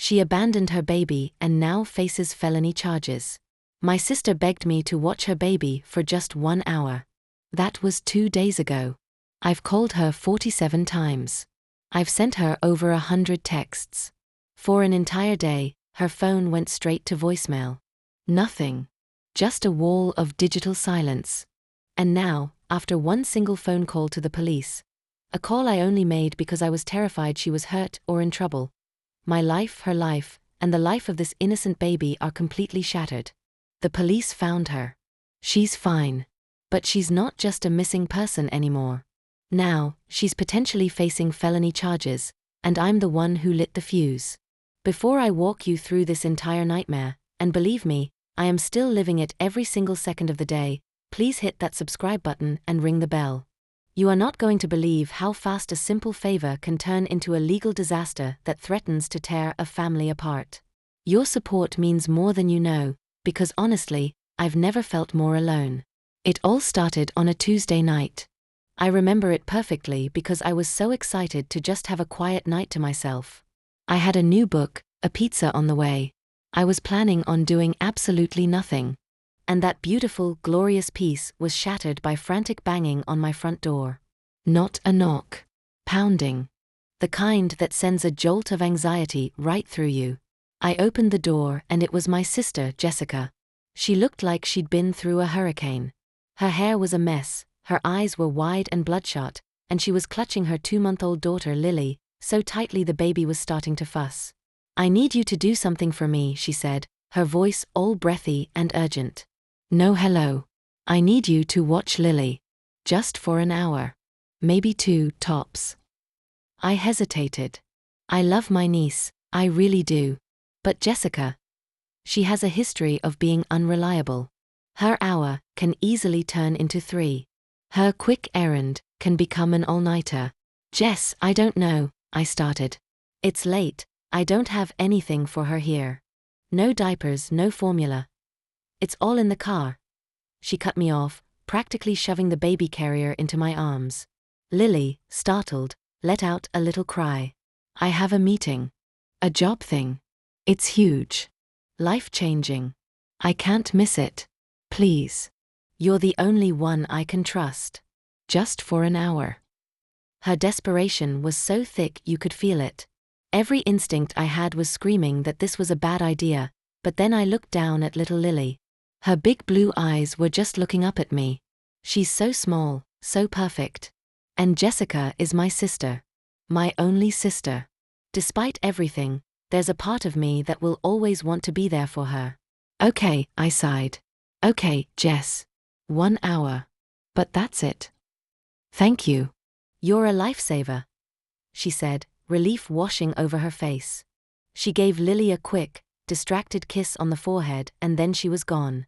She abandoned her baby and now faces felony charges. My sister begged me to watch her baby for just 1 hour. That was 2 days ago. I've called her 47 times. I've sent her over 100 texts. For an entire day, her phone went straight to voicemail. Nothing. Just a wall of digital silence. And now, after one single phone call to the police, a call I only made because I was terrified she was hurt or in trouble, my life, her life, and the life of this innocent baby are completely shattered. The police found her. She's fine. But she's not just a missing person anymore. Now, she's potentially facing felony charges, and I'm the one who lit the fuse. Before I walk you through this entire nightmare, and believe me, I am still living it every single second of the day, please hit that subscribe button and ring the bell. You are not going to believe how fast a simple favor can turn into a legal disaster that threatens to tear a family apart. Your support means more than you know, because honestly, I've never felt more alone. It all started on a Tuesday night. I remember it perfectly because I was so excited to just have a quiet night to myself. I had a new book, a pizza on the way. I was planning on doing absolutely nothing. And that beautiful, glorious peace was shattered by frantic banging on my front door. Not a knock. Pounding. The kind that sends a jolt of anxiety right through you. I opened the door and it was my sister, Jessica. She looked like she'd been through a hurricane. Her hair was a mess, her eyes were wide and bloodshot, and she was clutching her 2-month-old daughter Lily, so tightly the baby was starting to fuss. "I need you to do something for me," she said, her voice all breathy and urgent. "No hello. I need you to watch Lily. Just for an hour. Maybe 2, tops." I hesitated. I love my niece, I really do. But Jessica, she has a history of being unreliable. Her hour can easily turn into 3. Her quick errand can become an all-nighter. "Jess, I don't know," I started. "It's late, I don't have anything for her here. No diapers, no formula. It's all in the car." She cut me off, practically shoving the baby carrier into my arms. Lily, startled, let out a little cry. "I have a meeting. A job thing. It's huge. Life-changing. I can't miss it. Please. You're the only one I can trust. Just for an hour." Her desperation was so thick you could feel it. Every instinct I had was screaming that this was a bad idea, but then I looked down at little Lily. Her big blue eyes were just looking up at me. She's so small, so perfect. And Jessica is my sister. My only sister. Despite everything, there's a part of me that will always want to be there for her. "Okay," I sighed. "Okay, Jess. 1 hour. But that's it." "Thank you. You're a lifesaver," she said, relief washing over her face. She gave Lily a quick, distracted kiss on the forehead and then she was gone.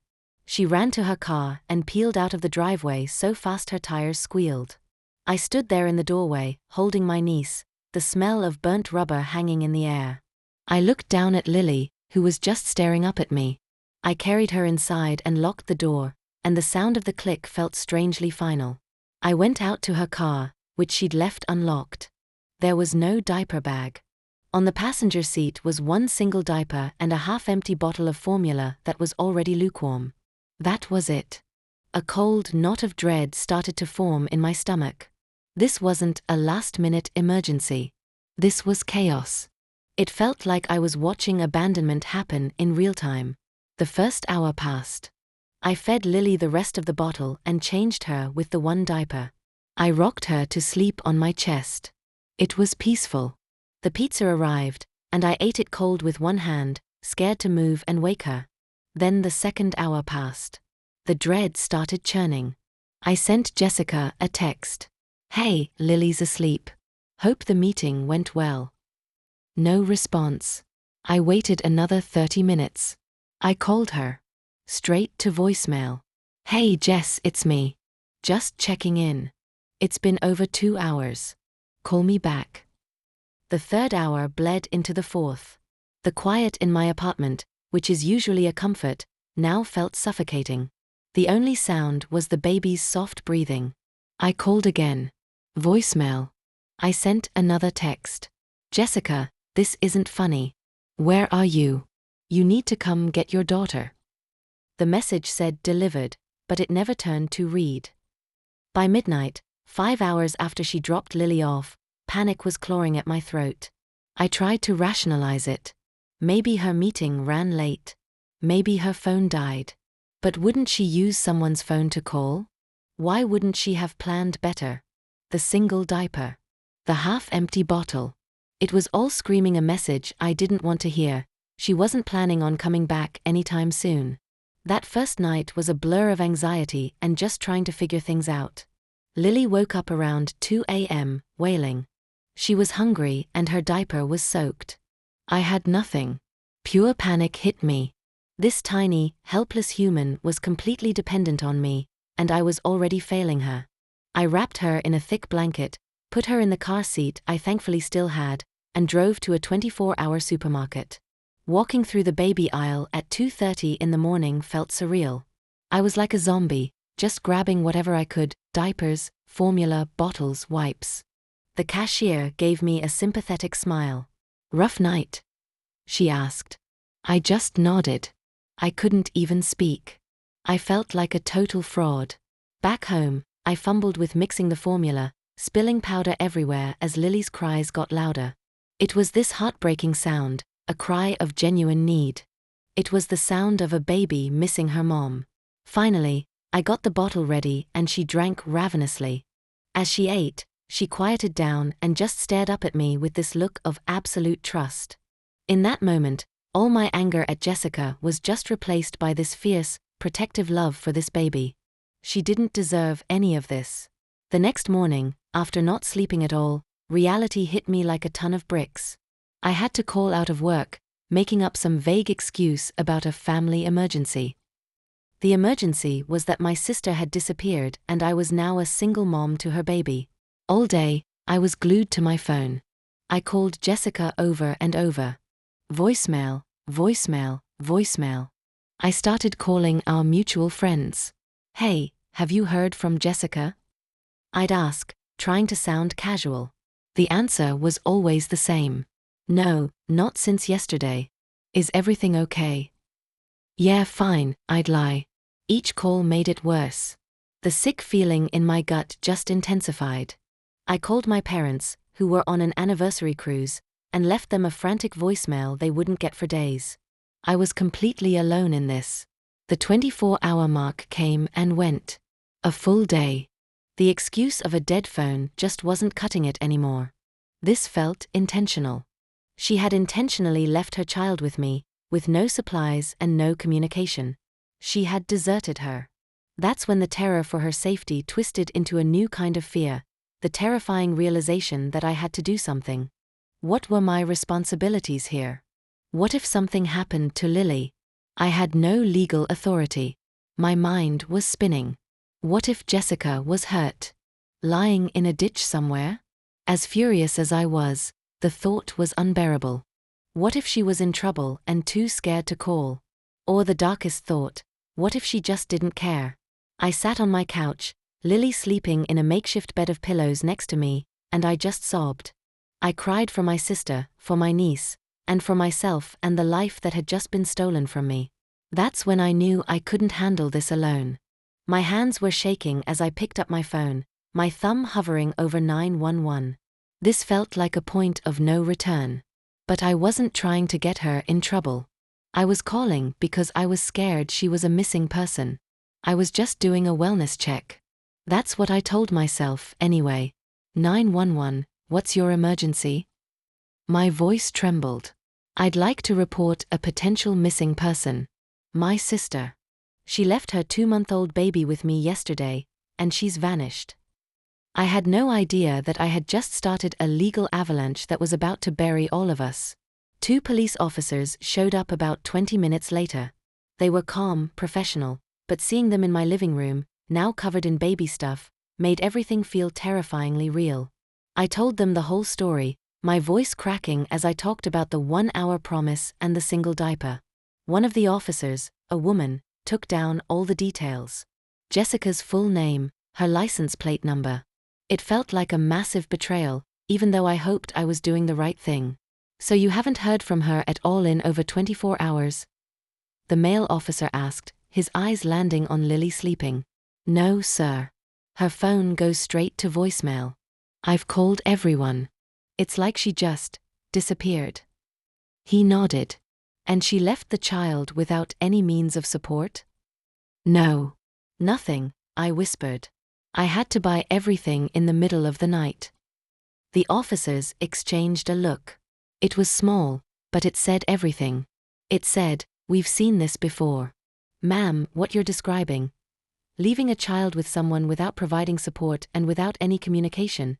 She ran to her car and peeled out of the driveway so fast her tires squealed. I stood there in the doorway, holding my niece, the smell of burnt rubber hanging in the air. I looked down at Lily, who was just staring up at me. I carried her inside and locked the door, and the sound of the click felt strangely final. I went out to her car, which she'd left unlocked. There was no diaper bag. On the passenger seat was one single diaper and a half-empty bottle of formula that was already lukewarm. That was it. A cold knot of dread started to form in my stomach. This wasn't a last-minute emergency. This was chaos. It felt like I was watching abandonment happen in real time. The first hour passed. I fed Lily the rest of the bottle and changed her with the one diaper. I rocked her to sleep on my chest. It was peaceful. The pizza arrived, and I ate it cold with one hand, scared to move and wake her. Then the second hour passed. The dread started churning. I sent Jessica a text. "Hey, Lily's asleep. Hope the meeting went well." No response. I waited another 30 minutes. I called her. Straight to voicemail. "Hey Jess, it's me. Just checking in. It's been over 2 hours. Call me back." The third hour bled into the fourth. The quiet in my apartment, which is usually a comfort, now felt suffocating. The only sound was the baby's soft breathing. I called again. Voicemail. I sent another text. "Jessica, this isn't funny. Where are you? You need to come get your daughter. The message said delivered, but it never turned to read. By midnight, 5 hours after she dropped Lily off, panic was clawing at my throat. I tried to rationalize it. Maybe her meeting ran late. Maybe her phone died. But wouldn't she use someone's phone to call? Why wouldn't she have planned better? The single diaper. The half-empty bottle. It was all screaming a message I didn't want to hear. She wasn't planning on coming back anytime soon. That first night was a blur of anxiety and just trying to figure things out. Lily woke up around 2 a.m., wailing. She was hungry and her diaper was soaked. I had nothing. Pure panic hit me. This tiny, helpless human was completely dependent on me, and I was already failing her. I wrapped her in a thick blanket, put her in the car seat I thankfully still had, and drove to a 24-hour supermarket. Walking through the baby aisle at 2:30 in the morning felt surreal. I was like a zombie, just grabbing whatever I could: diapers, formula, bottles, wipes. The cashier gave me a sympathetic smile. "Rough night?" she asked. I just nodded. I couldn't even speak. I felt like a total fraud. Back home, I fumbled with mixing the formula, spilling powder everywhere as Lily's cries got louder. It was this heartbreaking sound, a cry of genuine need. It was the sound of a baby missing her mom. Finally, I got the bottle ready and she drank ravenously. As she ate, she quieted down and just stared up at me with this look of absolute trust. In that moment, all my anger at Jessica was just replaced by this fierce, protective love for this baby. She didn't deserve any of this. The next morning, after not sleeping at all, reality hit me like a ton of bricks. I had to call out of work, making up some vague excuse about a family emergency. The emergency was that my sister had disappeared and I was now a single mom to her baby. All day, I was glued to my phone. I called Jessica over and over. Voicemail, voicemail, voicemail. I started calling our mutual friends. "Hey, have you heard from Jessica?" I'd ask, trying to sound casual. The answer was always the same. "No, not since yesterday. Is everything okay?" "Yeah, fine," I'd lie. Each call made it worse. The sick feeling in my gut just intensified. I called my parents, who were on an anniversary cruise, and left them a frantic voicemail they wouldn't get for days. I was completely alone in this. The 24-hour mark came and went. A full day. The excuse of a dead phone just wasn't cutting it anymore. This felt intentional. She had intentionally left her child with me, with no supplies and no communication. She had deserted her. That's when the terror for her safety twisted into a new kind of fear, the terrifying realization that I had to do something. What were my responsibilities here? What if something happened to Lily? I had no legal authority. My mind was spinning. What if Jessica was hurt? Lying in a ditch somewhere? As furious as I was, the thought was unbearable. What if she was in trouble and too scared to call? Or the darkest thought, what if she just didn't care? I sat on my couch, Lily sleeping in a makeshift bed of pillows next to me, and I just sobbed. I cried for my sister, for my niece, and for myself and the life that had just been stolen from me. That's when I knew I couldn't handle this alone. My hands were shaking as I picked up my phone, my thumb hovering over 911. This felt like a point of no return. But I wasn't trying to get her in trouble. I was calling because I was scared she was a missing person. I was just doing a wellness check. That's what I told myself anyway. 911, what's your emergency? My voice trembled. I'd like to report a potential missing person. My sister. She left her 2-month-old baby with me yesterday, and she's vanished. I had no idea that I had just started a legal avalanche that was about to bury all of us. 2 police officers showed up about 20 minutes later. They were calm, professional, but seeing them in my living room, now covered in baby stuff, made everything feel terrifyingly real. I told them the whole story, my voice cracking as I talked about the 1-hour promise and the single diaper. One of the officers, a woman, took down all the details. Jessica's full name, her license plate number. It felt like a massive betrayal, even though I hoped I was doing the right thing. So you haven't heard from her at all in over 24 hours? The male officer asked, his eyes landing on Lily sleeping. No, sir. Her phone goes straight to voicemail. I've called everyone. It's like she just disappeared. He nodded. And she left the child without any means of support? No. Nothing, I whispered. I had to buy everything in the middle of the night. The officers exchanged a look. It was small, but it said everything. It said, "We've seen this before. Ma'am, what you're describing. Leaving a child with someone without providing support and without any communication.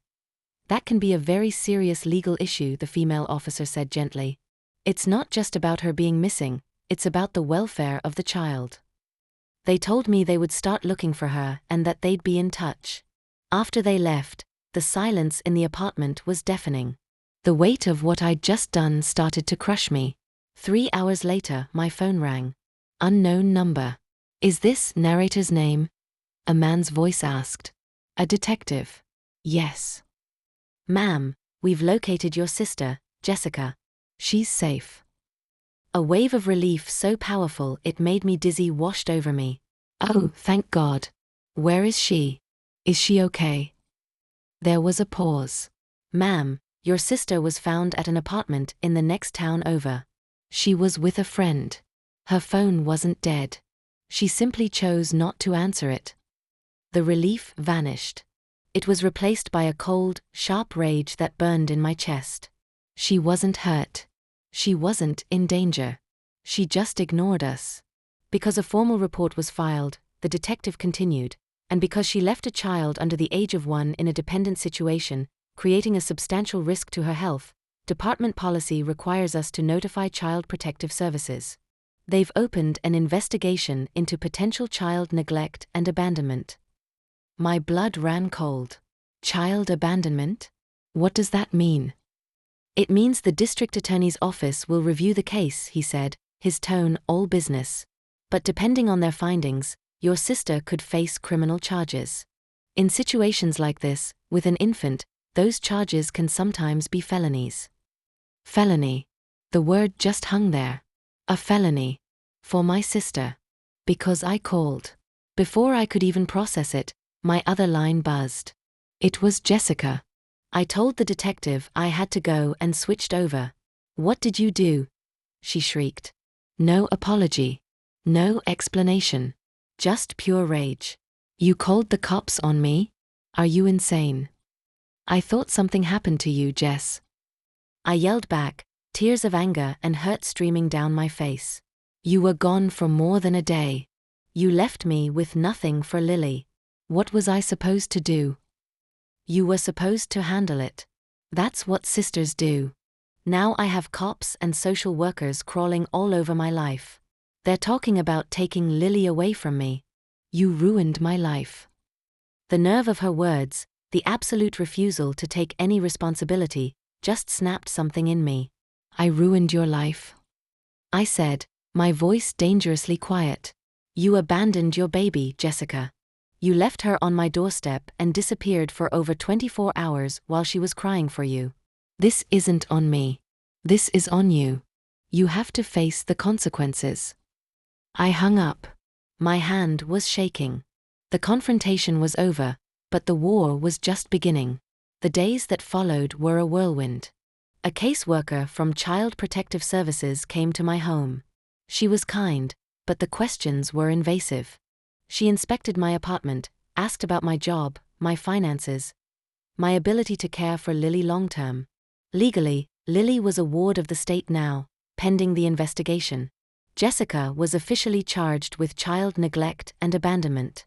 That can be a very serious legal issue," the female officer said gently. It's not just about her being missing, it's about the welfare of the child. They told me they would start looking for her and that they'd be in touch. After they left, the silence in the apartment was deafening. The weight of what I'd just done started to crush me. 3 hours later, my phone rang. Unknown number. Is this narrator's name? A man's voice asked. A detective. Yes. Ma'am, we've located your sister, Jessica. She's safe. A wave of relief so powerful it made me dizzy washed over me. Oh, thank God. Where is she? Is she okay? There was a pause. Ma'am, your sister was found at an apartment in the next town over. She was with a friend. Her phone wasn't dead. She simply chose not to answer it. The relief vanished. It was replaced by a cold, sharp rage that burned in my chest. She wasn't hurt. She wasn't in danger. She just ignored us. Because a formal report was filed, the detective continued, and because she left a child under the age of 1 in a dependent situation, creating a substantial risk to her health, department policy requires us to notify Child Protective Services. They've opened an investigation into potential child neglect and abandonment. My blood ran cold. Child abandonment? What does that mean? It means the district attorney's office will review the case, he said, his tone all business. But depending on their findings, your sister could face criminal charges. In situations like this, with an infant, those charges can sometimes be felonies. Felony. The word just hung there. A felony. For my sister. Because I called. Before I could even process it, my other line buzzed. It was Jessica. I told the detective I had to go and switched over. What did you do? She shrieked. No apology. No explanation. Just pure rage. You called the cops on me? Are you insane? I thought something happened to you, Jess. I yelled back, tears of anger and hurt streaming down my face. You were gone for more than a day. You left me with nothing for Lily. What was I supposed to do? You were supposed to handle it. That's what sisters do. Now I have cops and social workers crawling all over my life. They're talking about taking Lily away from me. You ruined my life. The nerve of her words, the absolute refusal to take any responsibility, just snapped something in me. I ruined your life? I said, my voice dangerously quiet. You abandoned your baby, Jessica. You left her on my doorstep and disappeared for over 24 hours while she was crying for you. This isn't on me. This is on you. You have to face the consequences. I hung up. My hand was shaking. The confrontation was over, but the war was just beginning. The days that followed were a whirlwind. A caseworker from Child Protective Services came to my home. She was kind, but the questions were invasive. She inspected my apartment, asked about my job, my finances, my ability to care for Lily long-term. Legally, Lily was a ward of the state now, pending the investigation. Jessica was officially charged with child neglect and abandonment.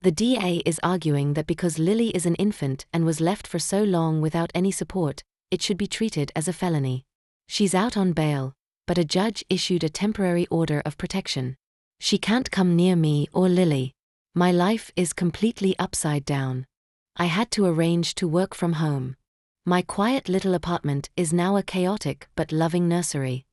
The DA is arguing that because Lily is an infant and was left for so long without any support, it should be treated as a felony. She's out on bail, but a judge issued a temporary order of protection. She can't come near me or Lily. My life is completely upside down. I had to arrange to work from home. My quiet little apartment is now a chaotic but loving nursery.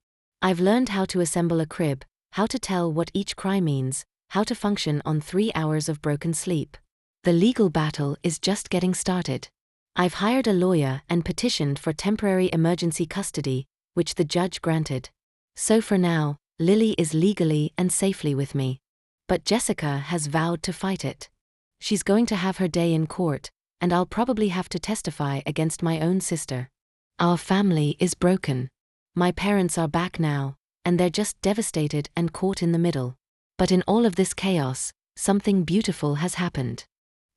I've learned how to assemble a crib, how to tell what each cry means, how to function on 3 hours of broken sleep. The legal battle is just getting started. I've hired a lawyer and petitioned for temporary emergency custody, which the judge granted. So for now, Lily is legally and safely with me. But Jessica has vowed to fight it. She's going to have her day in court, and I'll probably have to testify against my own sister. Our family is broken. My parents are back now, and they're just devastated and caught in the middle. But in all of this chaos, something beautiful has happened.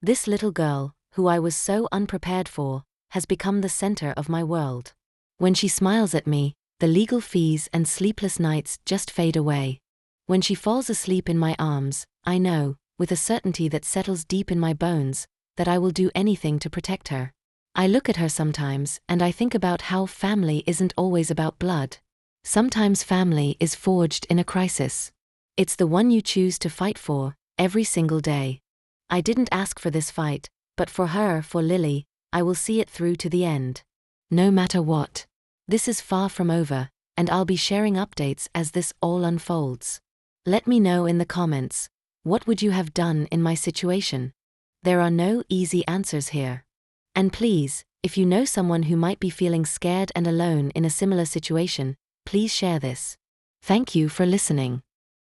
This little girl, who I was so unprepared for, has become the center of my world. When she smiles at me, the legal fees and sleepless nights just fade away. When she falls asleep in my arms, I know, with a certainty that settles deep in my bones, that I will do anything to protect her. I look at her sometimes and I think about how family isn't always about blood. Sometimes family is forged in a crisis. It's the one you choose to fight for, every single day. I didn't ask for this fight, but for her, for Lily, I will see it through to the end. No matter what. This is far from over, and I'll be sharing updates as this all unfolds. Let me know in the comments, what would you have done in my situation? There are no easy answers here. And please, if you know someone who might be feeling scared and alone in a similar situation, please share this. Thank you for listening.